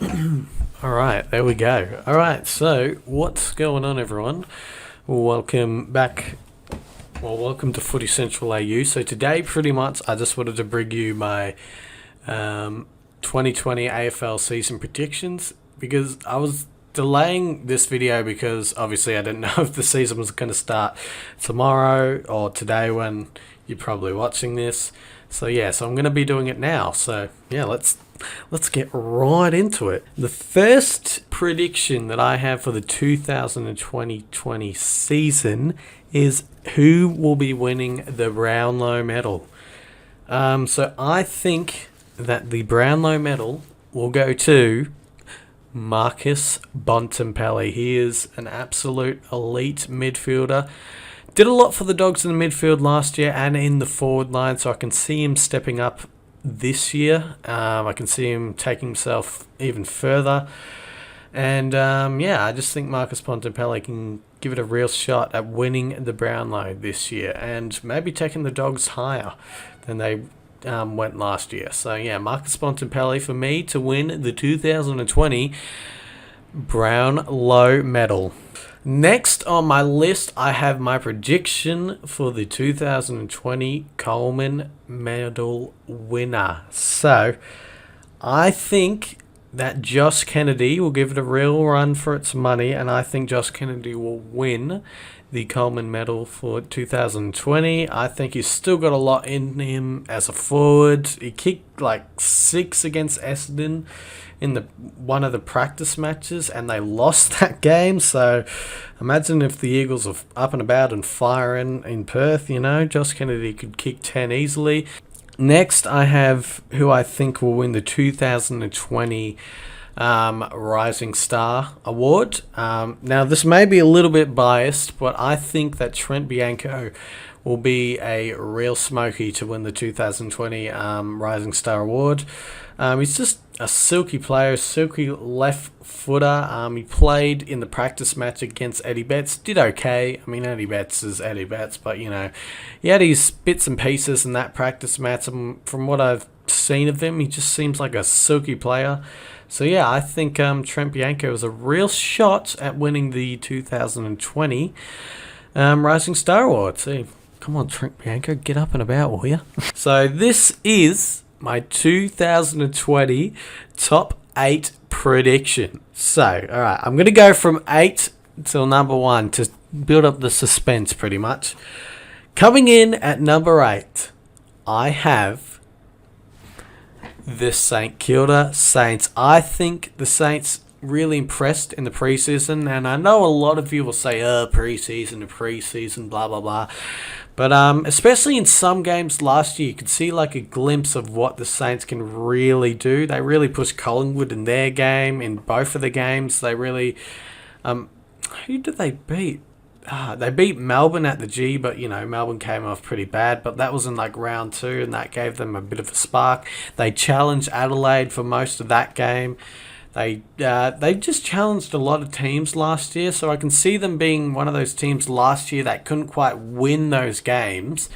All right, there we go. All right, so what's going on, everyone? Welcome back. Well, welcome to Footy Central AU. So today, pretty much, I just wanted to bring you my 2020 AFL season predictions because I was delaying this video because obviously I didn't know if the season was going to start tomorrow or today when you're probably watching this. So I'm going to be doing it now. So yeah, let's get right into it. The first prediction that I have for the 2020 season is who will be winning the Brownlow medal. So I think that the Brownlow medal will go to Marcus Bontempelli. He is an absolute elite midfielder. Did a lot for the Dogs in the midfield last year and in the forward line, so I can see him stepping up this year. I can see him taking himself even further. And I just think Marcus Bontempelli can give it a real shot at winning the Brownlow this year and maybe taking the Dogs higher than they went last year. So Marcus Bontempelli for me to win the 2020 Brownlow medal. Next on my list, I have my prediction for the 2020 Coleman medal winner. So I think that Josh Kennedy will give it a real run for its money, and I think Josh Kennedy will win the Coleman medal for 2020. I think he's still got a lot in him as a forward. He kicked like 6 against Essendon in one of the practice matches, and they lost that game. So imagine if the Eagles are up and about and firing in Perth, Josh Kennedy could kick 10 easily. Next, I have who I think will win the 2020 Rising Star Award. Now, this may be a little bit biased, but I think that Trent Bianco will be a real smoky to win the 2020 Rising Star Award. He's just a silky player, silky left footer. He played in the practice match against Eddie Betts, did okay. I mean, Eddie Betts is Eddie Betts, but he had his bits and pieces in that practice match. And from what I've seen of him, he just seems like a silky player. So I think Trent Bianco is a real shot at winning the 2020 Rising Star Award. See, come on, Trent Bianco, get up and about, will you? So this is my 2020 top 8 prediction. So, all right, I'm going to go from 8 till number 1 to build up the suspense pretty much. Coming in at number 8, I have the St Kilda Saints. I think the Saints really impressed in the preseason, and I know a lot of you will say, preseason, blah, blah, blah. But especially in some games last year, you could see like a glimpse of what the Saints can really do. They really pushed Collingwood in their game, in both of the games. They really... who did they beat? They beat Melbourne at the G, but, Melbourne came off pretty bad. But that was in like round 2, and that gave them a bit of a spark. They challenged Adelaide for most of that game. They just challenged a lot of teams last year, so I can see them being one of those teams last year that couldn't quite win those games,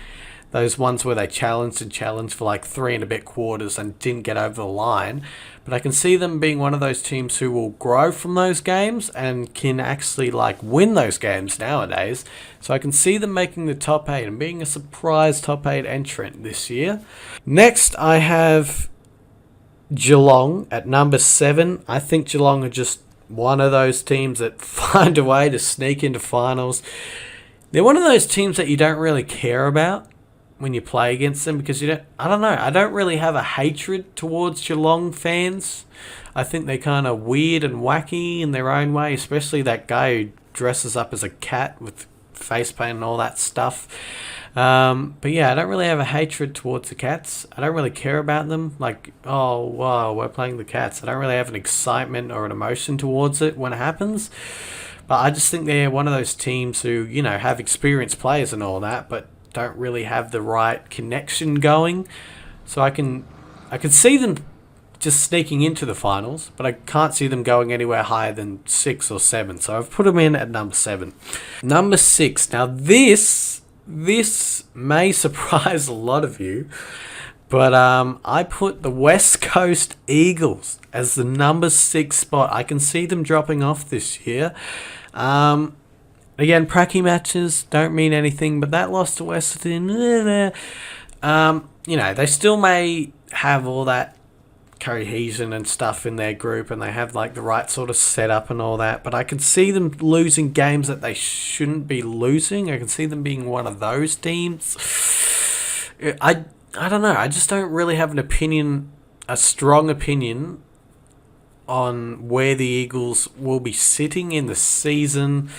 those ones where they challenged for like 3 and a bit quarters and didn't get over the line. But I can see them being one of those teams who will grow from those games and can actually like win those games nowadays. So I can see them making the top 8 and being a surprise top 8 entrant this year. Next, I have Geelong at number 7. I think Geelong are just one of those teams that find a way to sneak into finals. They're one of those teams that you don't really care about when you play against them because I don't really have a hatred towards Geelong fans. I think they're kind of weird and wacky in their own way, especially that guy who dresses up as a cat with face paint and all that stuff. But I don't really have a hatred towards the Cats. I don't really care about them. Like, oh, wow, we're playing the Cats. I don't really have an excitement or an emotion towards it when it happens. But I just think they're one of those teams who, have experienced players and all that, but don't really have the right connection going. So I can see them just sneaking into the finals, but I can't see them going anywhere higher than 6 or 7. So I've put them in at number 7. Number 6. Now this may surprise a lot of you, But I put the West Coast Eagles as the number 6 spot. I can see them dropping off this year. Again, pracky matches don't mean anything, but that loss to Western, they still may have all that cohesion and stuff in their group, and they have like the right sort of setup and all that, but I can see them losing games that they shouldn't be losing. I can see them being one of those teams. I don't know. I just don't really have a strong opinion on where the Eagles will be sitting in the season.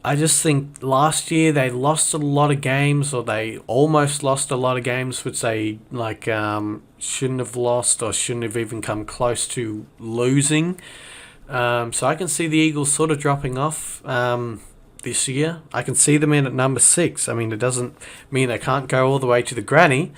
I just think last year they lost a lot of games, or they almost lost a lot of games, which they shouldn't have lost or shouldn't have even come close to losing. So I can see the Eagles sort of dropping off this year. I can see them in at number 6. I mean, it doesn't mean they can't go all the way to the granny,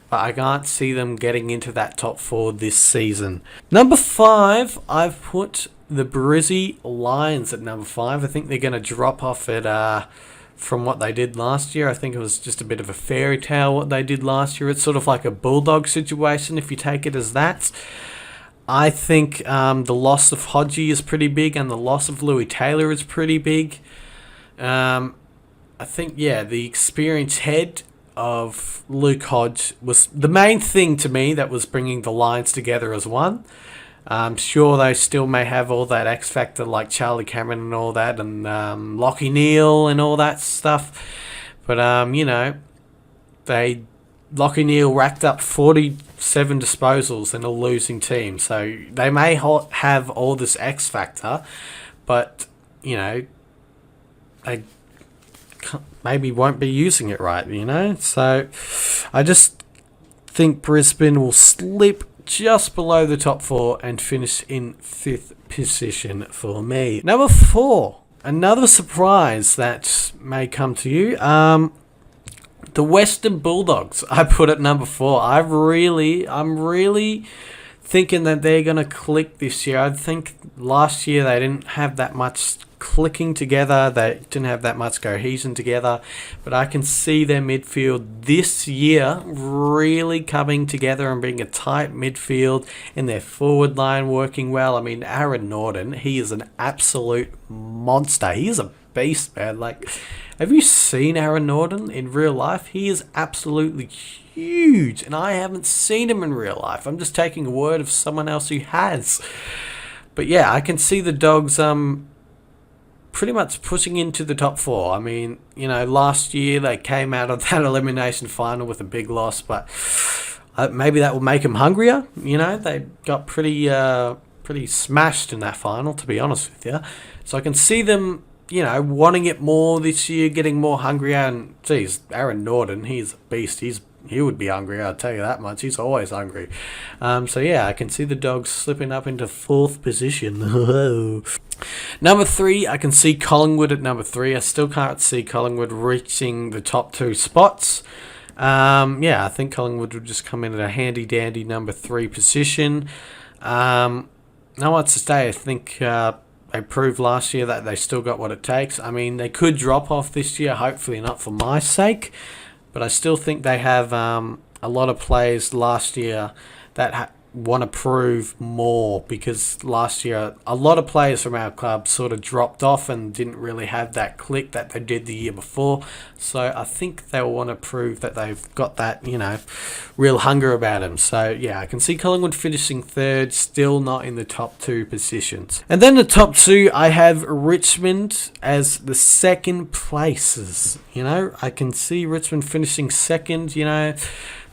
but I can't see them getting into that top 4 this season. Number 5, I've put the Brizzy Lions at number 5. I think they're going to drop off at from what they did last year. I think it was just a bit of a fairy tale what they did last year. It's sort of like a Bulldog situation if you take it as that. I think the loss of Hodgie is pretty big, and the loss of Louis Taylor is pretty big. I think, the experienced head of Luke Hodge was the main thing to me that was bringing the Lions together as one. I'm sure they still may have all that X factor like Charlie Cameron and all that, and Lachie Neale and all that stuff. But Lachie Neale racked up 47 disposals in a losing team, so they may have all this X factor, but they maybe won't be using it right. So I just think Brisbane will slip just below the top 4 and finish in 5th position for me. Number 4, another surprise that may come to you. The Western Bulldogs, I put at number 4. I'm really thinking that they're going to click this year. I think last year they didn't have that much clicking together. They didn't have that much cohesion together. But I can see their midfield this year really coming together and being a tight midfield, and their forward line working well. I mean, Aaron Norton, he is an absolute monster. He is a beast, man. Like, have you seen Aaron Norton in real life? He is absolutely huge, and I haven't seen him in real life. I'm just taking a word of someone else who has. But yeah, I can see the Dogs pretty much pushing into the top 4. I mean, last year they came out of that elimination final with a big loss, but maybe that will make them hungrier. They got pretty smashed in that final, to be honest with you. So I can see them wanting it more this year, getting more hungrier. And geez, Aaron Norton, he's a beast. He would be hungry, I'll tell you that much. He's always hungry. So yeah, I can see the Dogs slipping up into 4th position. Number 3, I can see Collingwood at number 3. I still can't see Collingwood reaching the top 2 spots. I think Collingwood will just come in at a handy-dandy number 3 position. Now what's to say, I think they proved last year that they still got what it takes. I mean, they could drop off this year, hopefully not for my sake, but I still think they have a lot of players last year that want to prove more, because last year a lot of players from our club sort of dropped off and didn't really have that click that they did the year before. So I think they'll want to prove that they've got that, real hunger about them. So yeah, I can see Collingwood finishing 3rd, still not in the top 2 positions. And then the top 2, I have Richmond as the 2nd places. I can see Richmond finishing 2nd.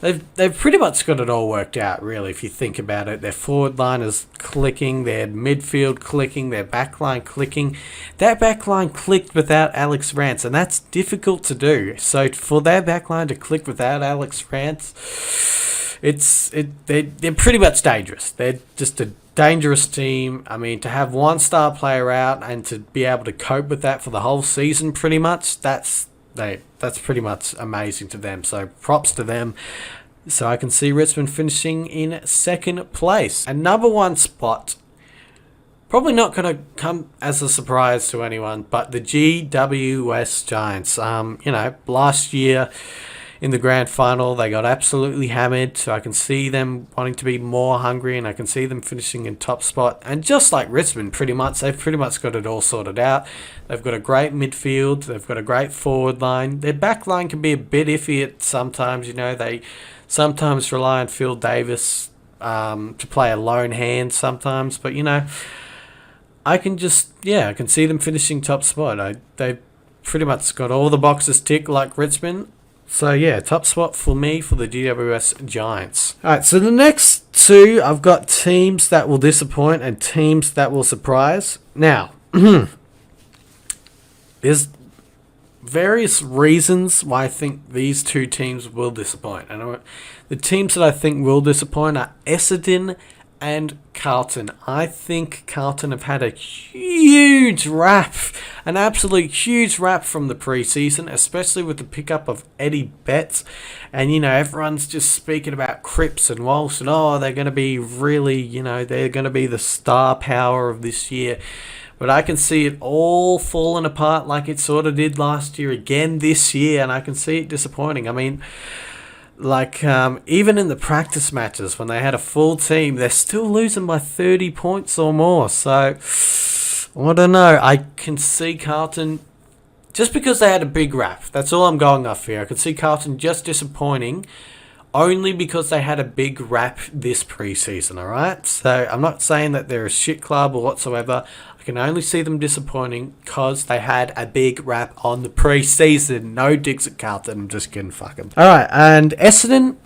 They've pretty much got it all worked out, really, if you think about it. Their forward line is clicking, their midfield clicking, their back line clicking. That back line clicked without Alex Rance, and that's difficult to do. So for their back line to click without Alex Rance, they're pretty much dangerous. They're just a dangerous team. I mean, to have one star player out and to be able to cope with that for the whole season, pretty much, that's pretty much amazing to them. So props to them. So I can see Richmond finishing in 2nd place. And number 1 spot, probably not going to come as a surprise to anyone, but the GWS Giants. Last year in the grand final. They got absolutely hammered, so I can see them wanting to be more hungry, and I can see them finishing in top spot. And just like Richmond, pretty much, they've pretty much got it all sorted out. They've got a great midfield. They've got a great forward line. Their back line can be a bit iffy at sometimes. They sometimes rely on Phil Davis to play a lone hand sometimes. But, I can see them finishing top spot. They've pretty much got all the boxes ticked like Richmond. So, yeah, top spot for me for the GWS Giants. All right, so the next two, I've got teams that will disappoint and teams that will surprise. Now, there's various reasons why I think these two teams will disappoint. And the teams that I think will disappoint are Essendon and Carlton. I think Carlton have had a huge rap, an absolute huge rap from the preseason, especially with the pickup of Eddie Betts. And, everyone's just speaking about Cripps and Walsh and, they're going to be really, they're going to be the star power of this year. But I can see it all falling apart like it sort of did last year again this year, and I can see it disappointing. I mean, even in the practice matches, when they had a full team, they're still losing by 30 points or more. So, I don't know. I can see Carlton, just because they had a big rap, that's all I'm going off here. I can see Carlton just disappointing only because they had a big rap this preseason, all right? So, I'm not saying that they're a shit club or whatsoever. I can only see them disappointing because they had a big rap on the preseason. No digs at Carlton. I'm just kidding. Fuck them. All right, and Essendon,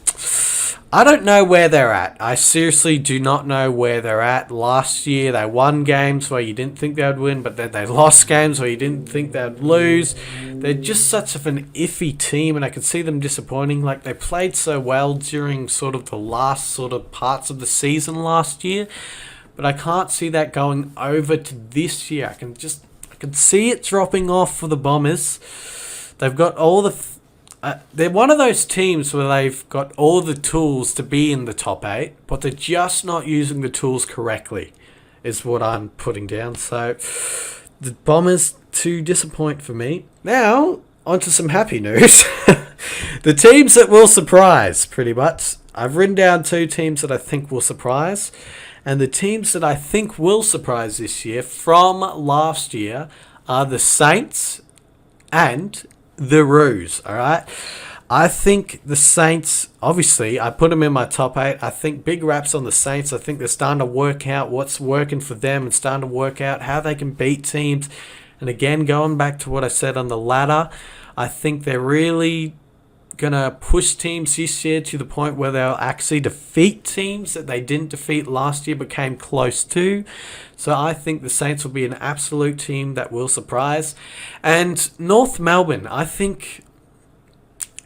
I don't know where they're at. I seriously do not know where they're at. Last year, they won games where you didn't think they would win, but then they lost games where you didn't think they would lose. They're just such of an iffy team, and I can see them disappointing. Like, they played so well during sort of the last sort of parts of the season last year, but I can't see that going over to this year. I can see it dropping off for the Bombers. They've got all the... they're one of those teams where they've got all the tools to be in the top 8, but they're just not using the tools correctly, is what I'm putting down. So, the Bombers to disappoint for me. Now, on to some happy news. The teams that will surprise, pretty much. I've written down 2 teams that I think will surprise. And the teams that I think will surprise this year from last year are the Saints and the Roos, all right? I think the Saints, obviously, I put them in my top 8. I think big raps on the Saints. I think they're starting to work out what's working for them and starting to work out how they can beat teams. And again, going back to what I said on the ladder, I think they're really going to push teams this year to the point where they'll actually defeat teams that they didn't defeat last year but came close to. So I think the Saints will be an absolute team that will surprise. And North Melbourne, I think,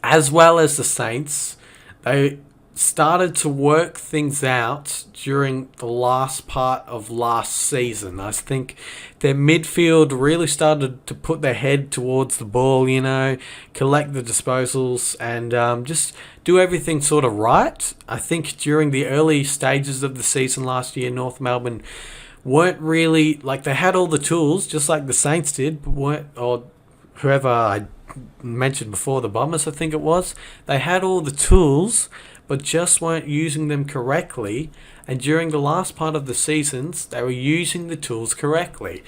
as well as the Saints, they started to work things out during the last part of last season. I think their midfield really started to put their head towards the ball, collect the disposals and just do everything sort of right. I think during the early stages of the season last year, North Melbourne weren't really, they had all the tools, just like the Saints did, but or whoever I mentioned before, the Bombers, I think it was. They had all the tools, but just weren't using them correctly. And during the last part of the seasons, they were using the tools correctly.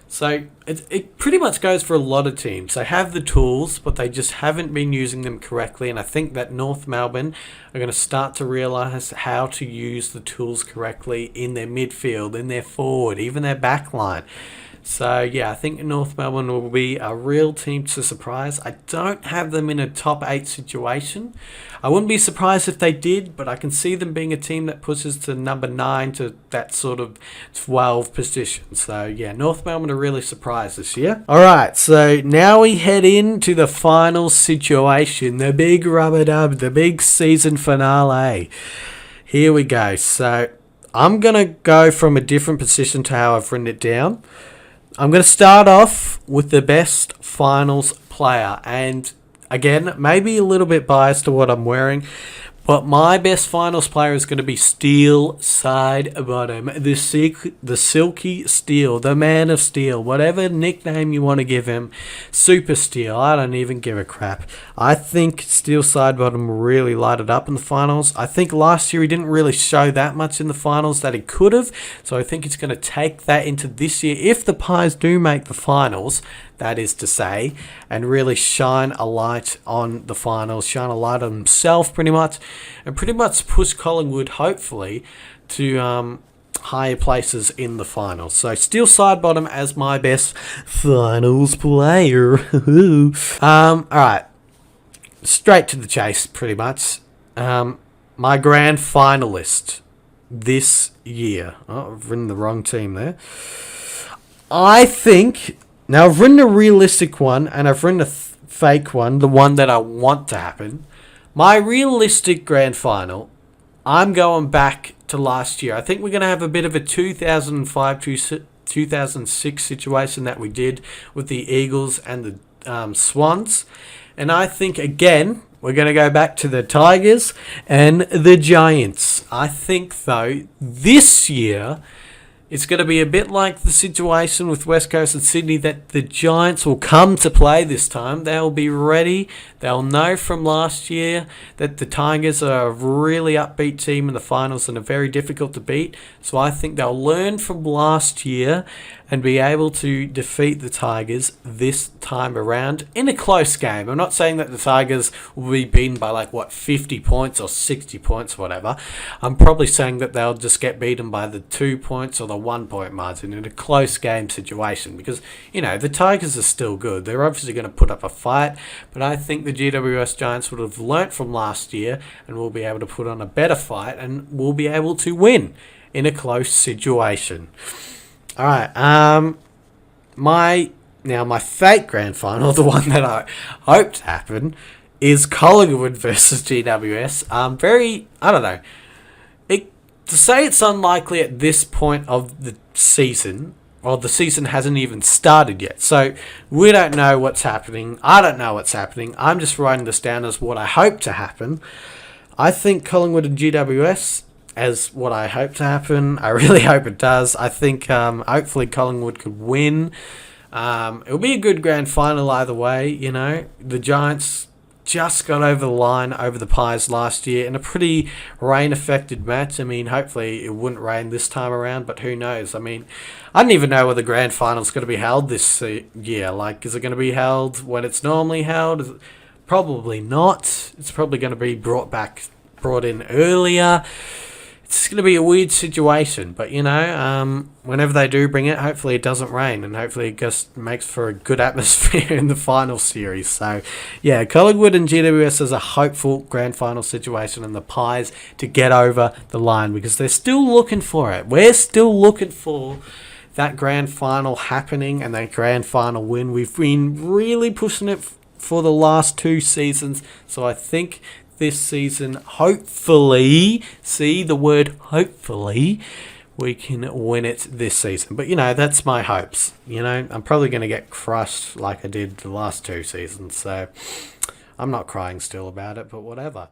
So it pretty much goes for a lot of teams. They have the tools, but they just haven't been using them correctly. And I think that North Melbourne are going to start to realise how to use the tools correctly in their midfield, in their forward, even their back line. So, yeah, I think North Melbourne will be a real team to surprise. I don't have them in a top 8 situation. I wouldn't be surprised if they did, but I can see them being a team that pushes to number 9 to that sort of 12 position. So, yeah, North Melbourne are really surprised this year. All right, so now we head into the final situation, the big rubber-dub, the big season finale. Here we go. So, I'm going to go from a different position to how I've written it down. I'm going to start off with the best finals player. And again, maybe a little bit biased to what I'm wearing, But my best finals player is going to be Steel Side Bottom, the Silky Steel, the Man of Steel, whatever nickname you want to give him. Super Steel, I don't even give a crap. I think Steel Side Bottom really lighted up in the finals. I think last year he didn't really show that much in the finals that he could have, so I think he's going to take that into this year. If the Pies do make the finals, that is to say, and really shine a light on the finals, shine a light on himself pretty much, and pretty much push Collingwood, hopefully, to higher places in the finals. So Steel Side Bottom as my best finals player. Alright, straight to the chase pretty much. My grand finalist this year. Oh, I've written the wrong team there. I think... Now, I've written a realistic one, and I've written a fake one, the one that I want to happen. My realistic grand final, I'm going back to last year. I think we're going to have a bit of a 2005-2006 situation that we did with the Eagles and the Swans. And I think, again, we're going to go back to the Tigers and the Giants. I think, though, this year... it's going to be a bit like the situation with West Coast and Sydney, that the Giants will come to play this time. They'll be ready. They'll know from last year that the Tigers are a really upbeat team in the finals and are very difficult to beat. So I think they'll learn from last year and be able to defeat the Tigers this time around in a close game. I'm not saying that the Tigers will be beaten by 50 points or 60 points, whatever. I'm probably saying that they'll just get beaten by the 2 points or the 1 point margin in a close game situation, because, the Tigers are still good. They're obviously going to put up a fight, but I think the GWS Giants would have learnt from last year and will be able to put on a better fight and will be able to win in a close situation. Alright, my fake grand final, the one that I hope to happen, is Collingwood versus GWS. I don't know. To say it's unlikely at this point of the season, or the season hasn't even started yet. So we don't know what's happening. I don't know what's happening. I'm just writing this down as what I hope to happen. I think Collingwood and GWS as what I hope to happen. I really hope it does. I think hopefully Collingwood could win. It'll be a good grand final either way, The Giants just got over the line over the Pies last year in a pretty rain-affected match. I mean, hopefully it wouldn't rain this time around, but who knows? I mean, I don't even know where the grand final's going to be held this year. Is it going to be held when it's normally held? Probably not. It's probably going to be brought in earlier. It's going to be a weird situation, but whenever they do bring it, hopefully it doesn't rain, and hopefully it just makes for a good atmosphere in the final series. So, yeah, Collingwood and GWS is a hopeful grand final situation, and the Pies to get over the line, because they're still looking for it. We're still looking for that grand final happening and that grand final win. We've been really pushing it for the last 2 seasons, so I think this season, hopefully, see the word hopefully, we can win it this season. But, that's my hopes. I'm probably going to get crushed like I did the last 2 seasons. So I'm not crying still about it, but whatever.